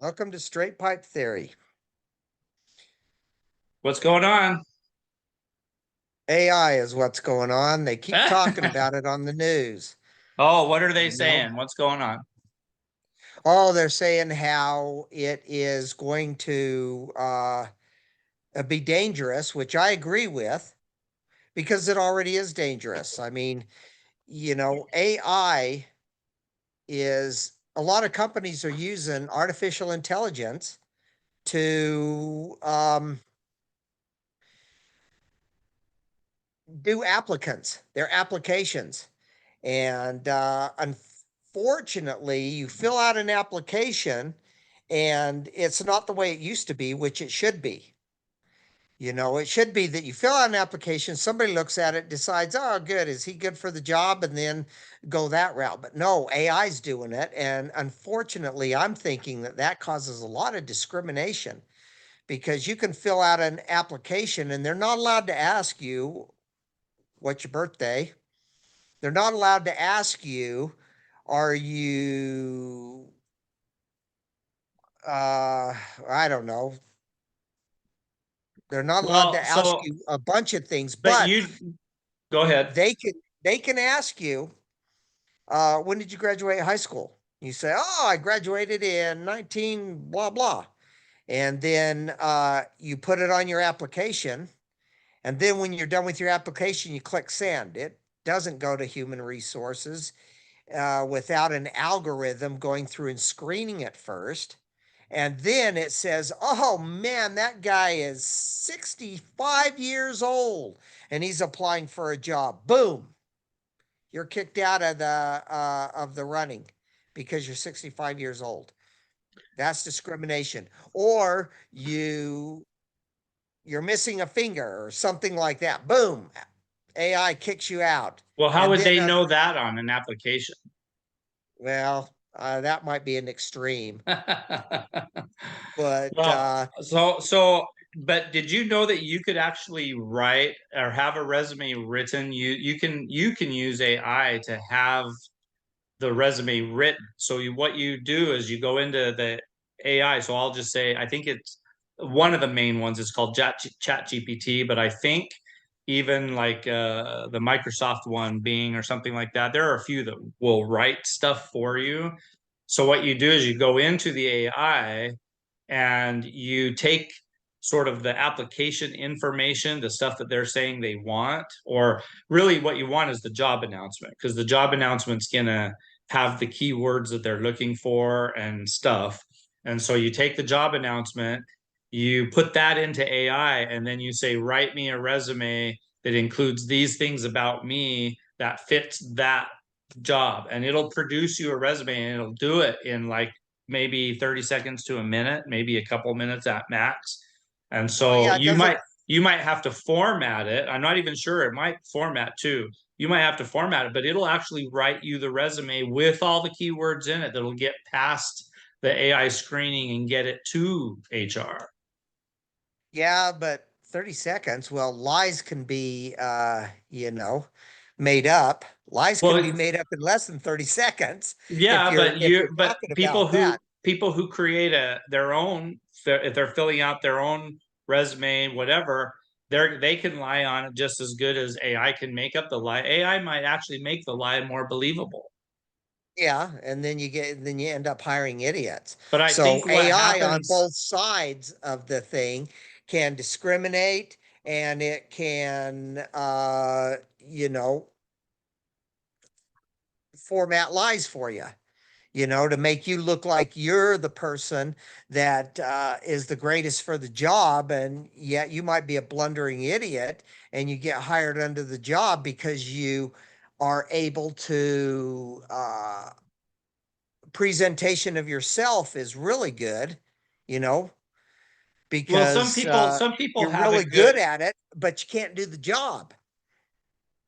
Welcome to Straight Pipe Theory. What's going on? AI is what's going on. They keep talking about it on the news. Oh, what are they You know, saying? What's going on? oh, they're saying how it is going to be dangerous, which I agree with because it already is dangerous. I mean, AI is a lot of companies are using artificial intelligence to do their applications. And unfortunately, you fill out an application and it's not the way it used to be, which it should be. It should be that you fill out an application, somebody looks at it, decides, oh, good, is he good for the job? And then go that route. But no, AI's doing it. And unfortunately, I'm thinking that that causes a lot of discrimination because you can fill out an application and they're not allowed to ask you, what's your birthday? They're not allowed to ask you, are you, I don't know. They're not allowed Well, to ask so, you a bunch of things, but but you go ahead. they can ask you, when did you graduate high school? You say, oh, I graduated in 19 blah blah. And then you put it on your application. And then when you're done with your application, you click send. It doesn't go to human resources without an algorithm going through and screening it first. And then it says, oh man, that guy is 65 years old and he's applying for a job. Boom. You're kicked out of the running because you're 65 years old. That's discrimination. Or you're missing a finger or something like that. Boom. AI kicks you out. Well, how And would then they know that on an application? well, that might be an extreme, but Well, but did you know that you could actually write or have a resume written? You can use AI to have the resume written. So what you do is you go into the AI. So I'll just say, I think it's one of the main ones is called Chat GPT, but I think even like the Microsoft one, Bing or something like that, there are a few that will write stuff for you. So what you do is you go into the AI and you take sort of the application information, the stuff that they're saying they want, or really what you want is the job announcement, because the job announcement's gonna have the keywords that they're looking for and stuff. And so you take the job announcement, you put that into AI, and then you say, write me a resume that includes these things about me that fits that job. And it'll produce you a resume and it'll do it in like maybe 30 seconds to a minute, maybe a couple minutes at max. And well, so yeah, it doesn't. you might have to format it. I'm not even sure, it might format too. You might have to format it, but it'll actually write you the resume with all the keywords in it that'll get past the AI screening and get it to HR. Yeah, but 30 seconds. Well, lies can be, made up. Lies can be Well, made up in less than 30 seconds if yeah, you're but talking about that. people who create their own, if they're filling out their own resume, whatever, they can lie on it just as good as AI can make up the lie. AI might actually make the lie more believable. Yeah, and then you end up hiring idiots. But I So think what AI on happens, both sides of the thing can discriminate and it can format lies for you, to make you look like you're the person that is the greatest for the job. And yet you might be a blundering idiot and you get hired under the job because you are able to, presentation of yourself is really good, you know, well, because some people you're have a really good, good at it, but you can't do the job.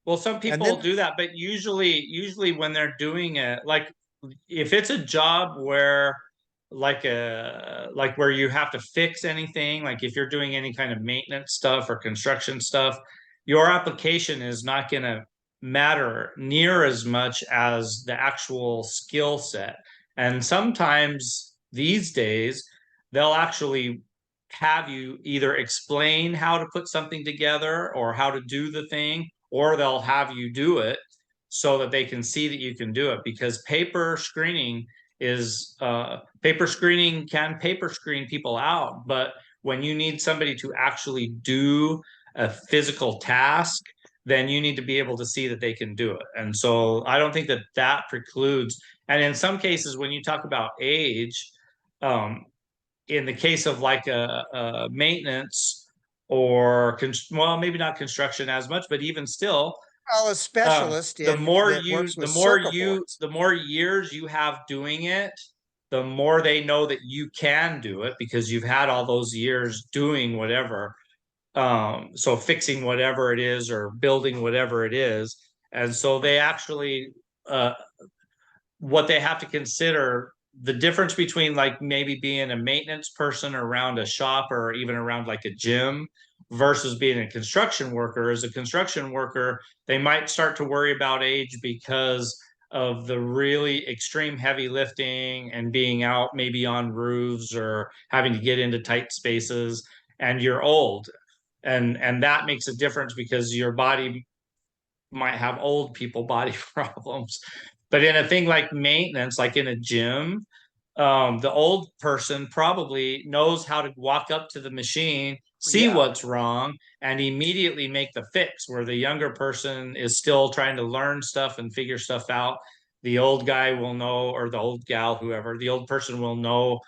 well, some And people then, do that, but usually when they're doing it, like if it's a job where like where you have to fix anything, like if you're doing any kind of maintenance stuff or construction stuff, your application is not going to matter near as much as the actual skill set. And sometimes these days, they'll actually have you either explain how to put something together or how to do the thing, or they'll have you do it so that they can see that you can do it. Because paper screening can paper screen people out, but when you need somebody to actually do a physical task, then you need to be able to see that they can do it. And so I don't think that that precludes. And in some cases, when you talk about age, um, in the case of like a maintenance or well, maybe not construction as much, but even still, Well, a specialist the in more that you, works with circuit boards. the more years you have doing it, the more they know that you can do it because you've had all those years doing whatever. So fixing whatever it is or building whatever it is. And so they actually, uh, what they have to consider the difference between like maybe being a maintenance person around a shop or even around like a gym versus being a construction worker. As a construction worker, they might start to worry about age because of the really extreme heavy lifting and being out maybe on roofs or having to get into tight spaces, and you're old, and that makes a difference because your body might have old people body problems. But in a thing like maintenance, like in a gym, the old person probably knows how to walk up to the machine, see Yeah. what's wrong, and immediately make the fix, where the younger person is still trying to learn stuff and figure stuff out. The old guy will know, or the old gal, whoever, the old person will know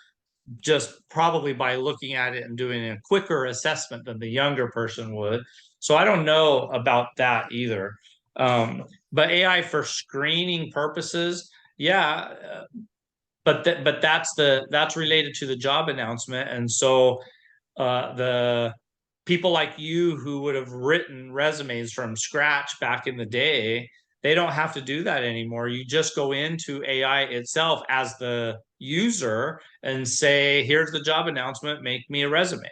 just probably by looking at it and doing a quicker assessment than the younger person would. So I don't know about that either. But AI for screening purposes, yeah, but that's related to the job announcement, and so the people like you who would have written resumes from scratch back in the day, they don't have to do that anymore. You just go into AI itself as the user and say, here's the job announcement, make me a resume.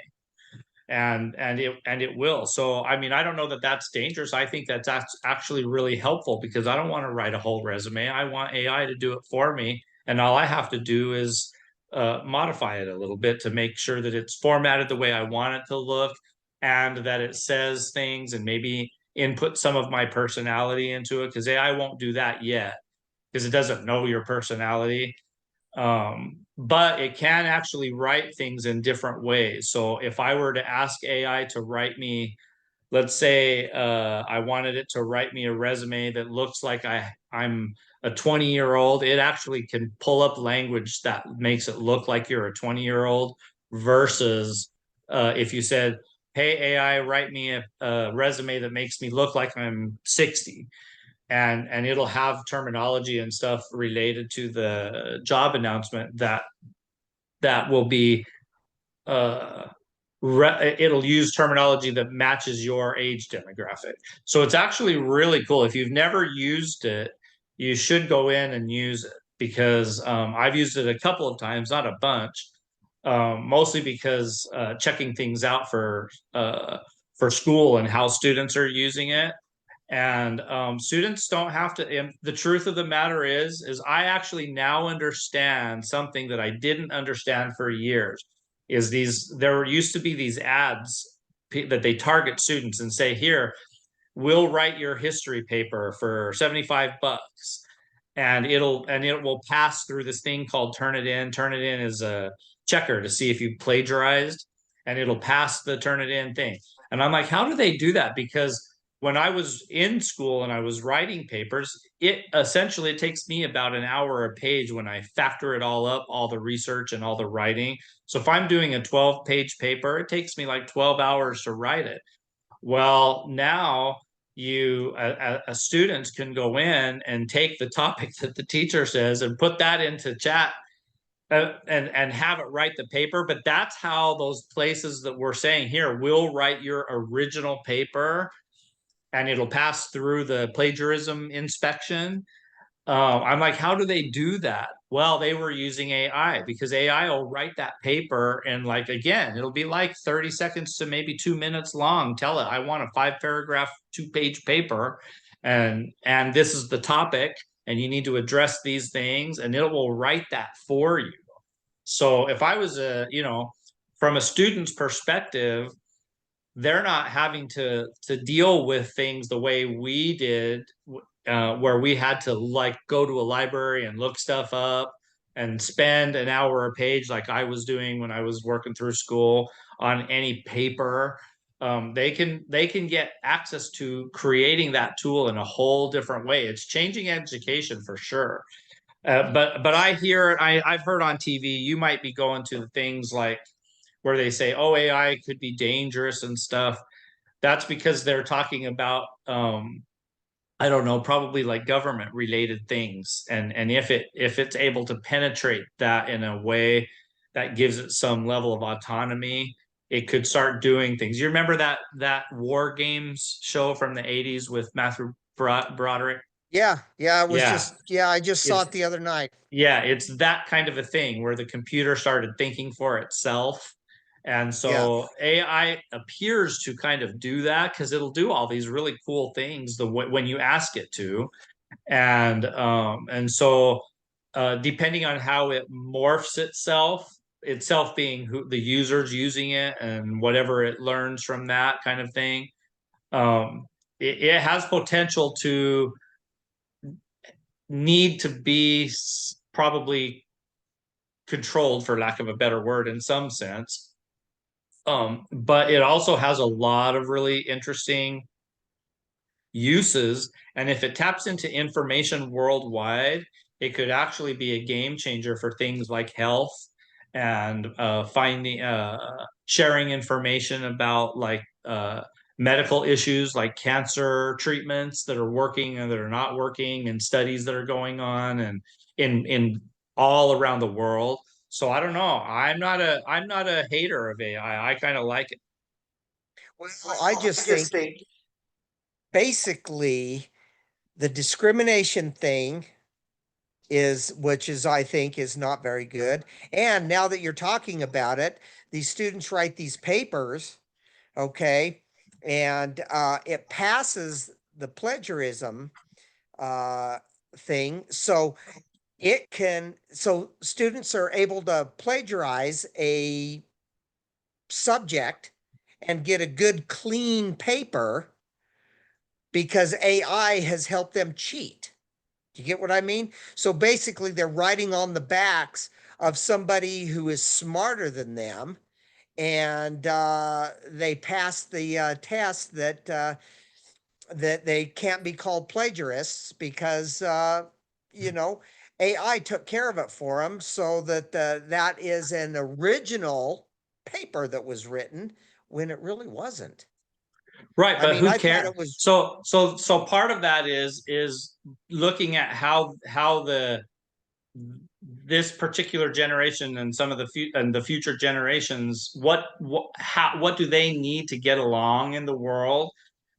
And it will. So I mean, I don't know that that's dangerous. I think that's actually really helpful because I don't want to write a whole resume. I want AI to do it for me, and all I have to do is modify it a little bit to make sure that it's formatted the way I want it to look, and that it says things, and maybe input some of my personality into it, because AI won't do that yet because it doesn't know your personality. But it can actually write things in different ways. So if I were to ask AI to write me, let's say I wanted it to write me a resume that looks like I'm a 20-year-old, it actually can pull up language that makes it look like you're a 20-year-old versus if you said, hey, AI, write me a resume that makes me look like I'm 60, and it'll have terminology and stuff related to the job announcement that will be uh it'll use terminology that matches your age demographic. So it's actually really cool. If you've never used it, you should go in and use it, because I've used it a couple of times, not a bunch, mostly because checking things out for school and how students are using it. And students don't have to. And the truth of the matter is I actually now understand something that I didn't understand for years. Is these there used to be these ads that they target students and say, here, we'll write your history paper for $75, and it will pass through this thing called Turnitin. Turnitin is a checker to see if you plagiarized, and it'll pass the Turnitin thing. And I'm like, how do they do that? Because when I was in school and I was writing papers, it takes me about an hour a page when I factor it all up, all the research and all the writing. So if I'm doing a 12-page paper, it takes me like 12 hours to write it. Well, now students can go in and take the topic that the teacher says and put that into chat, and have it write the paper. But that's how those places that we're saying here will write your original paper, and it'll pass through the plagiarism inspection. I'm like, how do they do that? Well, they were using AI, because AI will write that paper, and like, again, it'll be like 30 seconds to maybe 2 minutes long. Tell it, I want a 5-paragraph, 2-page paper, and this is the topic, and you need to address these things, and it will write that for you. So if I was from a student's perspective, they're not having to deal with things the way we did, where we had to like go to a library and look stuff up and spend an hour a page like I was doing when I was working through school on any paper. They can get access to creating that tool in a whole different way. It's changing education for sure. But I've heard on TV you might be going to things like where they say, oh, AI could be dangerous and stuff. That's because they're talking about I don't know, probably like government related things. And if it's able to penetrate that in a way that gives it some level of autonomy, it could start doing things. You remember that War Games show from the 80s with Matthew Broderick? Yeah, Yeah. I just saw It's it the other night. yeah, it's that kind of a thing where the computer started thinking for itself. And Yeah. so AI appears to kind of do that because it'll do all these really cool things when you ask it to. And so depending on how it morphs itself being who the users using it and whatever it learns from that kind of thing, um, it has potential to need to be probably controlled, for lack of a better word, in some sense. But it also has a lot of really interesting uses. And if it taps into information worldwide, it could actually be a game changer for things like health and sharing information about like medical issues like cancer treatments that are working and that are not working, and studies that are going on and in all around the world. So I don't know. I'm not a hater of AI. I kind of like it. Well, I just think basically the discrimination thing which is, I think, is not very good. And now that you're talking about it, these students write these papers, okay, and it passes the plagiarism uh, thing. So students are able to plagiarize a subject and get a good, clean paper because AI has helped them cheat. Do you get what I mean? So basically, they're riding on the backs of somebody who is smarter than them, and they pass the test that they can't be called plagiarists because you know AI took care of it for them, so that that is an original paper that was written when it really wasn't. Right, I but mean, who I thought cares? it was. So part of that is looking at how the this particular generation and some of the future generations, what do they need to get along in the world?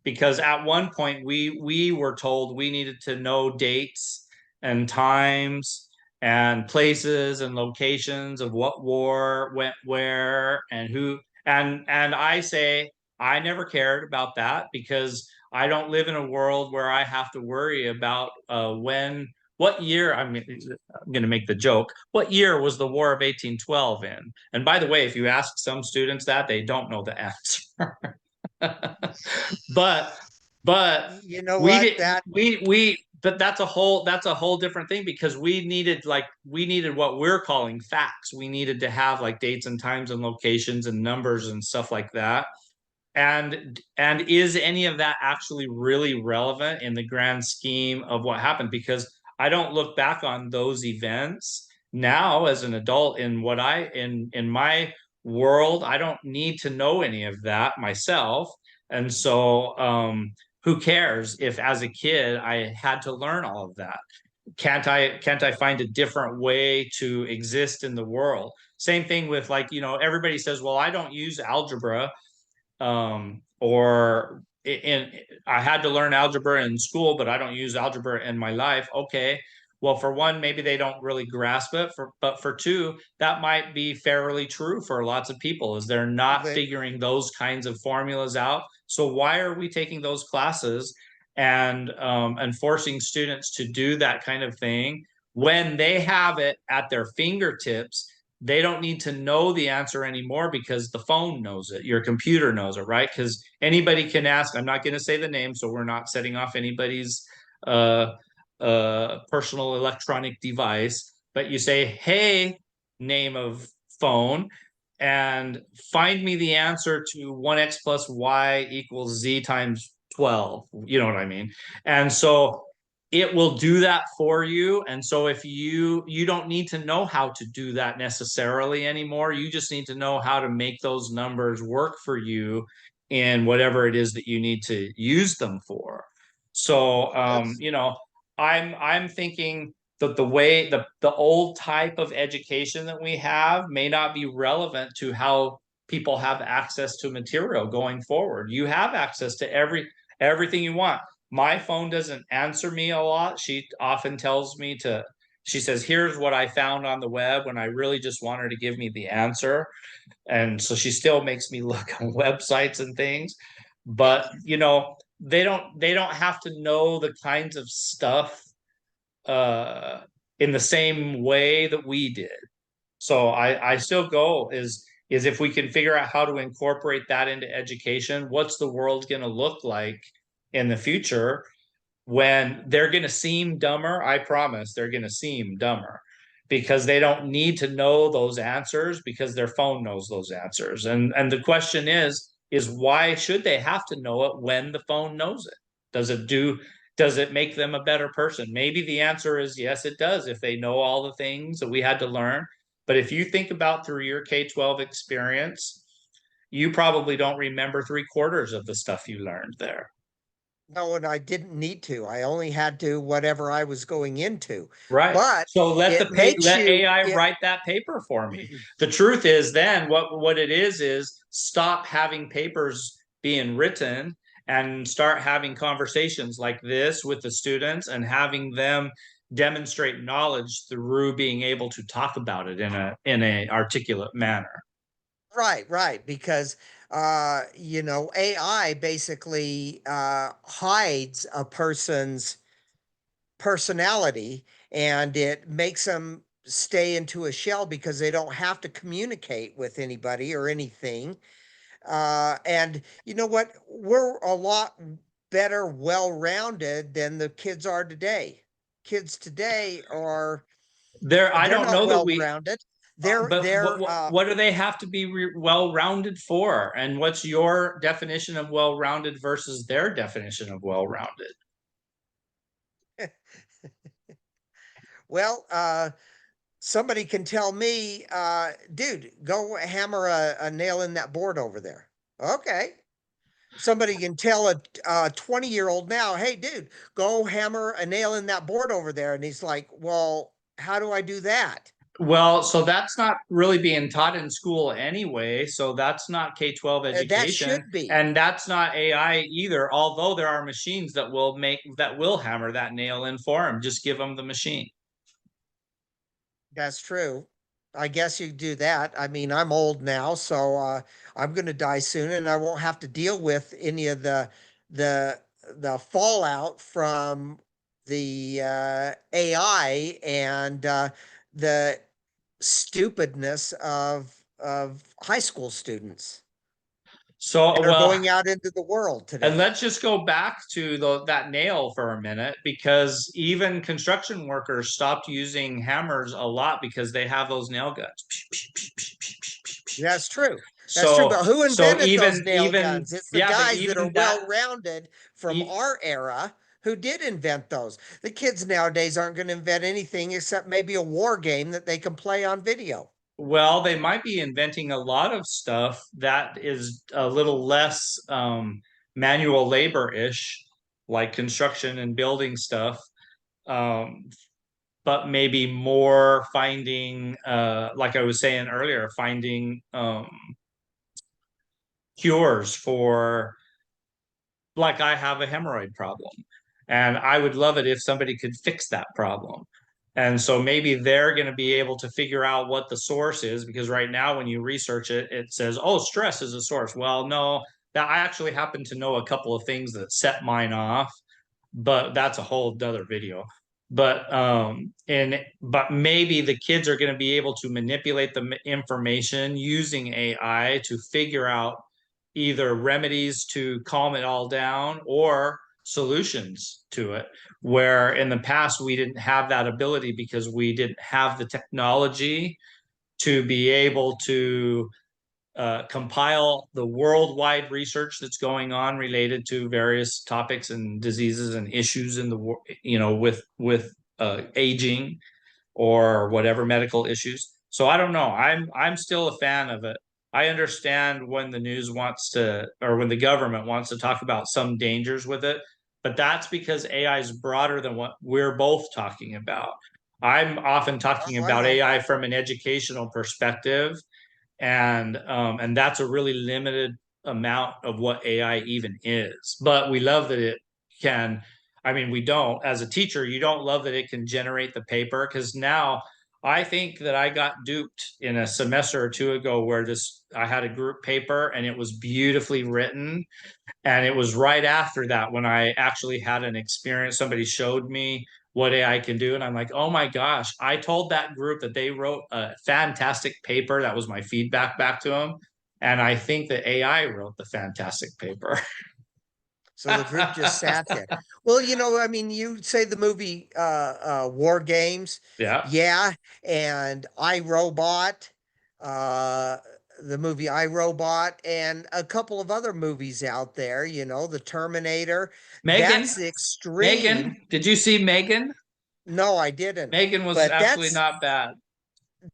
Because at one point we were told we needed to know dates and times and places and locations of what war went where and who, and I say I never cared about that because I don't live in a world where I have to worry about when what year. I'm going to make the joke. What year was the War of 1812 in? And by the way, if you ask some students that, they don't know the answer. but but You know we what? did That we but that's a whole different thing because we needed what we're calling facts. We needed to have like dates and times and locations and numbers and stuff like that. And is any of that actually really relevant in the grand scheme of what happened? Because I don't look back on those events now as an adult in my world. I don't need to know any of that myself. And so who cares if as a kid I had to learn all of that? Can't I find a different way to exist in the world? Same thing with like, everybody says, well, I don't use algebra, or in I had to learn algebra in school, but I don't use algebra in my life. Okay. Well, for one, maybe they don't really grasp it. But for two, that might be fairly true for lots of people, is they're not they, figuring those kinds of formulas out. So why are we taking those classes and forcing students to do that kind of thing when they have it at their fingertips? they don't need to know the answer anymore because the phone knows it, your computer knows it, right? Because anybody can ask. I'm not going to say the name, so we're not setting off anybody's uh, personal electronic device. But you say, "Hey, name of phone," and find me the answer to 1x plus y equals z times 12. You know what I mean? And so it will do that for you. And so if you don't need to know how to do that necessarily anymore, you just need to know how to make those numbers work for you in whatever it is that you need to use them for. So That's I'm thinking that the way the old type of education that we have may not be relevant to how people have access to material going forward. You have access to everything you want. My phone doesn't answer me a lot. She often tells me to, she says, here's what I found on the web when I really just want her to give me the answer. And so she still makes me look on websites and things. But they don't have to know the kinds of stuff uh in the same way that we did. So I still go is if we can figure out how to incorporate that into education, what's the world going to look like in the future when they're going to seem dumber? I promise they're going to seem dumber because they don't need to know those answers because their phone knows those answers. And the question is why should they have to know it when the phone knows it? Does it make them a better person? Maybe the answer is yes, it does if they know all the things that we had to learn. But if you think about through your K-12 experience, you probably don't remember 3/4 of the stuff you learned there. no, and I didn't need to. I only had to whatever I was going into. Right. But So it makes let you AI it write that paper for me. The truth is then what it is stop having papers being written and start having conversations like this with the students and having them demonstrate knowledge through being able to talk about it in a articulate manner. right, because AI basically hides a person's personality and it makes them stay into a shell because they don't have to communicate with anybody or anything. And you know what? We're a lot better, well-rounded than the kids are today. Kids today are I they're don't not know that we well-rounded. They're but they're what do they have to be well-rounded for? And what's your definition of well-rounded versus their definition of well-rounded? well, somebody can tell me, dude, go hammer a nail in that board over there. Okay. Somebody can tell a 20-year-old now, hey, dude, go hammer a nail in that board over there. And he's like, well, how do I do that? Well, so that's not really being taught in school anyway. So that's not K-12 That education, should be. and that's not AI either. Although there are machines that will hammer that nail in for them. Just give them the machine. That's true. I guess you do that. I mean, I'm old now, so I'm going to die soon, and I won't have to deal with any of the the fallout from the AI and the stupidness of high school students So that are well, going out into the world and today. let's just go back to that nail for a minute, because even construction workers stopped using hammers a lot because they have those nail guns. That's true. That's true. So But who so invented those nail even guns? It's the yeah, but guys that are even that well-rounded from e- our era who did invent those. The kids nowadays aren't going to invent anything except maybe a war game that they can play on video. well, they might be inventing a lot of stuff that is a little less manual labor-ish, like construction and building stuff. Um, but maybe more finding, like I was saying earlier, finding cures for, like I have a hemorrhoid problem, and I would love it if somebody could fix that problem. And so maybe they're going to be able to figure out what the source is, because right now when you research it, it says, oh, stress is a source. Well, no, that I actually happen to know a couple of things that set mine off, but that's a whole other video. but maybe the kids are going to be able to manipulate the information using AI to figure out either remedies to calm it all down or solutions to it, where in the past we didn't have that ability because we didn't have the technology to be able to compile the worldwide research that's going on related to various topics and diseases and issues in the world, with aging or whatever medical issues. So I don't know. I'm still a fan of it. I understand when the news wants to, or when the government wants to talk about some dangers with it, but that's because AI is broader than what we're both talking about. I'm often talking Oh, I about know. AI from an educational perspective, and that's a really limited amount of what AI even is. But we love that it can. I mean, we don't, as a teacher, you don't love that it can generate the paper, because now I think that I got duped in a semester or two ago where I had a group paper and it was beautifully written, and it was right after that when I actually had an experience. Somebody showed me what AI can do. And I'm like, oh my gosh, I told that group that they wrote a fantastic paper. That was my feedback back to them. And I think that AI wrote the fantastic paper. So the group just sat there. Well, I mean, you say the movie War Games. Yeah. Yeah, and I Robot, uh the movie I Robot, and a couple of other movies out there, the Terminator. Megan, That's the extreme. Megan, did you see Megan? No, I didn't. Megan was But actually not bad.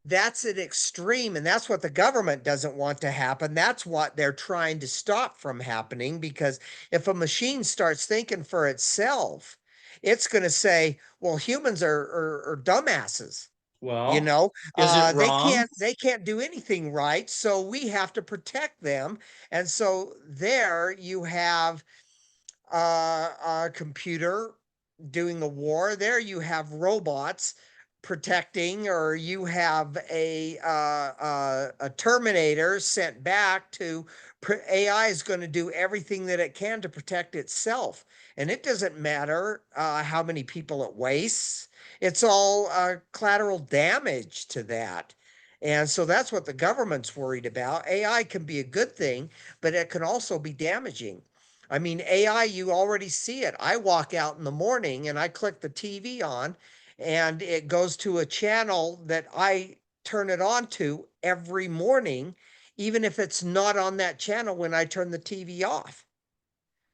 that's an extreme, and that's what the government doesn't want to happen. That's what they're trying to stop from happening, because if a machine starts thinking for itself, it's going to say, well, humans are dumbasses. you Well, know is it they wrong? can't do anything right, so we have to protect them. And so there you have a computer doing the war. There you have robots protecting, or you have a Terminator sent back to. AI is going to do everything that it can to protect itself, and it doesn't matter how many people it wastes. It's all collateral damage to that. And so that's what the government's worried about. AI can be a good thing, but it can also be damaging. I mean, AI, you already see it. I walk out in the morning and I click the TV on, and it goes to a channel that I turn it on to every morning, even if it's not on that channel when I turn the TV off,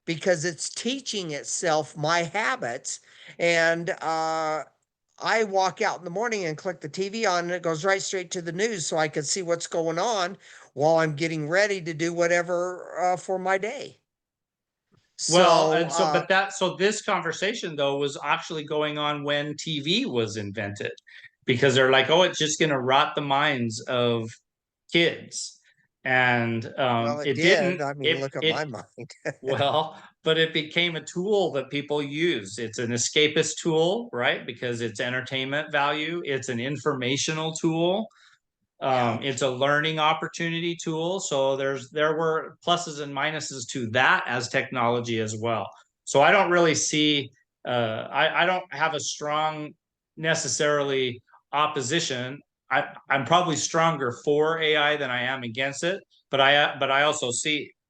because it's teaching itself my habits. And I walk out in the morning and click the TV on, and it goes right straight to the news so I can see what's going on while I'm getting ready to do whatever for my day. Well, So, and so, so this conversation though was actually going on when TV was invented, because they're like, oh, it's just going to rot the minds of kids. And well, it it did. didn't, I mean, look at my mind. well, but it became a tool that people use. It's an escapist tool, right? Because it's entertainment value, it's an informational tool, Yeah. it's a learning opportunity tool. So there were pluses and minuses to that as technology as well. So I don't really see, I don't have a strong necessarily opposition. I'm probably stronger for AI than I am against it, but I also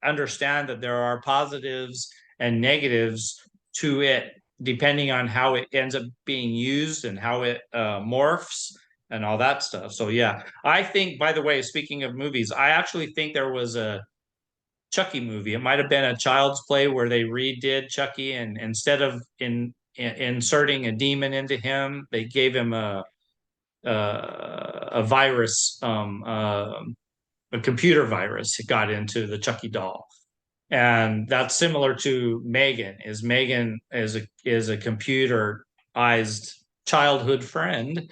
understand that there are positives and negatives to it depending on how it ends up being used and how it morphs and all that stuff. So yeah, I think, by the way, speaking of movies, I actually think there was a Chucky movie. It might have been a Child's Play where they redid Chucky, and instead of inserting a demon into him, they gave him a virus, a computer virus. It got into the Chucky doll, and that's similar to Megan. Megan is a computerized childhood friend,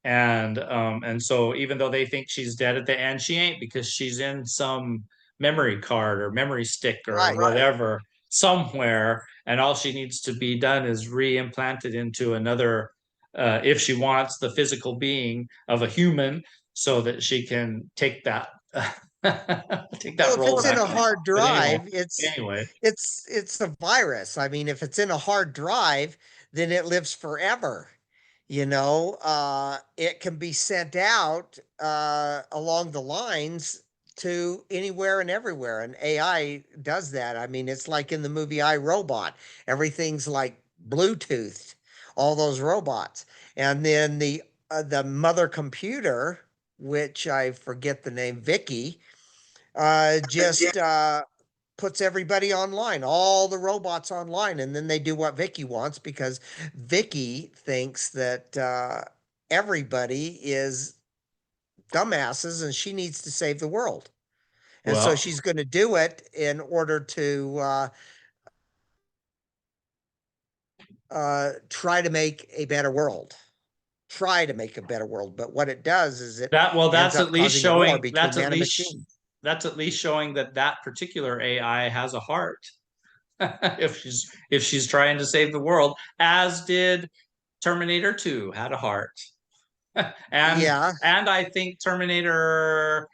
and so even though they think she's dead at the end, she ain't, because she's in some memory card or memory stick or Right. whatever somewhere, and all she needs to be done is re-implanted into another, if she wants, the physical being of a human, so that she can take that take Well, that if role it's in back. a hard But anyway, drive, it's anyway, it's it's a virus. I mean, if it's in a hard drive, then it lives forever. It can be sent out along the lines to anywhere and everywhere. And AI does that. I mean, it's like in the movie I, Robot. Everything's like Bluetooth, all those robots. And then the mother computer, which I forget the name, Vicky, just puts everybody online, all the robots online, and then they do what Vicky wants because Vicky thinks that everybody is dumbasses and she needs to save the world. And so Well, she's going to do it in order to try to make a better world. Try to make a better world. But what it does is it ends that's up at least causing a war showing between man and machine. that's at least showing that that particular AI has a heart. If she's trying to save the world, as did Terminator 2 had a heart. and Yeah, and I think Terminator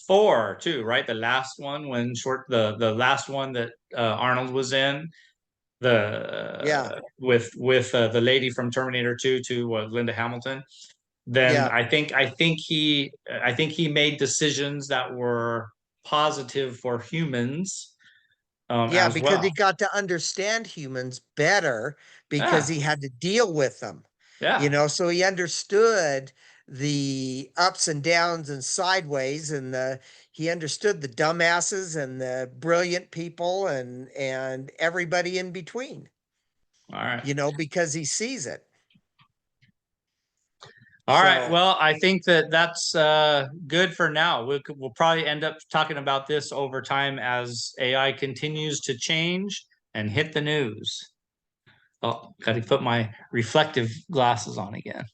4 too, right? The last one when short the last one that Arnold was in, yeah, the with the lady from Terminator 2 to Linda Hamilton. Then yeah. I think he made decisions that were positive for humans Yeah, as because he well. got to understand humans better because Yeah, he had to deal with them, yeah. so he understood the ups and downs and sideways and he understood the dumbasses and the brilliant people and everybody in between, All right. because he sees it. All right. So, Well, I think that that's good for now. We'll probably end up talking about this over time as AI continues to change and hit the news. Oh, got to put my reflective glasses on again.